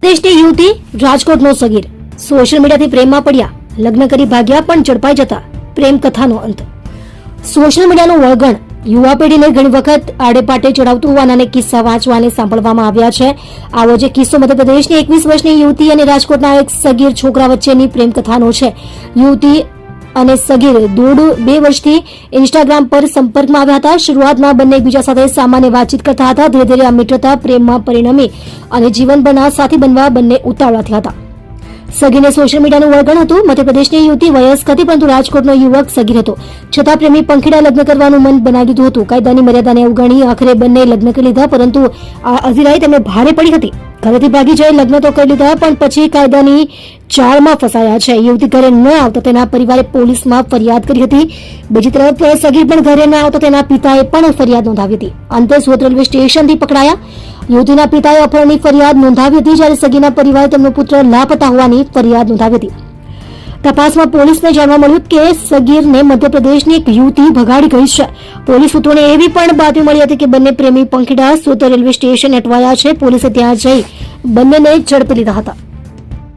દેશની યુવતી રાજકોટનો સગીર સોશિયલ મીડિયાથી પ્રેમમાં પડ્યા, લગ્ન કરી ભાગ્યા પણ ઝડપાઈ જતા પ્રેમ કથાનો અંત. સોશિયલ મીડિયાનું વળગણ યુવા પેઢીને ઘણી વખત આડેપાટે ચડાવતું હોવાના કિસ્સા વાંચવા અને સાંભળવામાં આવ્યા છે. આવો જે કિસ્સો મધ્યપ્રદેશની 21 વર્ષની યુવતી અને રાજકોટના એક સગીર છોકરા વચ્ચેની પ્રેમ કથાનો છે. યુવતી અને સગીર 1.5-2 વર્ષથી ઇન્સ્ટાગ્રામ પર સંપર્કમાં આવ્યા હતા. શરૂઆતમાં બંને એકબીજા સાથે સામાન્ય વાતચીત કરતા હતા. ધીરે ધીરે આ મિત્રતા પ્રેમમાં પરિણમી અને જીવનભરના સાથી બનવા બંને ઉતાવળા થયા હતા. સગીરને સોશિયલ મીડિયાનું વળગણ હતું. મધ્યપ્રદેશની યુવતી વયસ્ક હતી, પરંતુ રાજકોટનો યુવક સગીર હતો. છતાં પ્રેમી પંખીડા લગ્ન કરવાનું મન બનાવી દીધું હતું. કાયદાની મર્યાદાને અવગણી આખરે બંને લગ્ન કરી લીધા, પરંતુ આ અધિરાઈ તેમને ભારે પડી હતી. ઘરેથી ભાગી જઈ લગ્ન તો કરી લીધા, પણ પછી કાયદાની જાળમાં ફસાયા છે. યુવતી ઘરે ન આવતા તેના પરિવારે પોલીસમાં ફરિયાદ કરી હતી. બીજી તરફ સગીર પણ ઘરે ન આવતા તેના પિતાએ પણ ફરિયાદ નોંધાવી હતી. અંતે સુરત રેલવે સ્ટેશનથી પકડાયા. યુવતીના પિતાએ અપહરણની ફરિયાદ નોંધાવી હતી, જ્યારે સગીરના પરિવારે તેમનો પુત્ર લાપતા હોવાની ફરિયાદ નોંધાવી હતી. તપાસમાં પોલીસને જાણવા મળ્યું કે સગીરને મધ્યપ્રદેશની એક યુવતી ભગાડી ગઈ છે. પોલીસ સૂત્રોને એવી પણ બાતમી મળી હતી કે બંને પ્રેમી પંખીડા સુરત રેલવે સ્ટેશન અટવાયા છે. પોલીસે ત્યાં જઈ બંનેને ઝડપી લીધા હતા.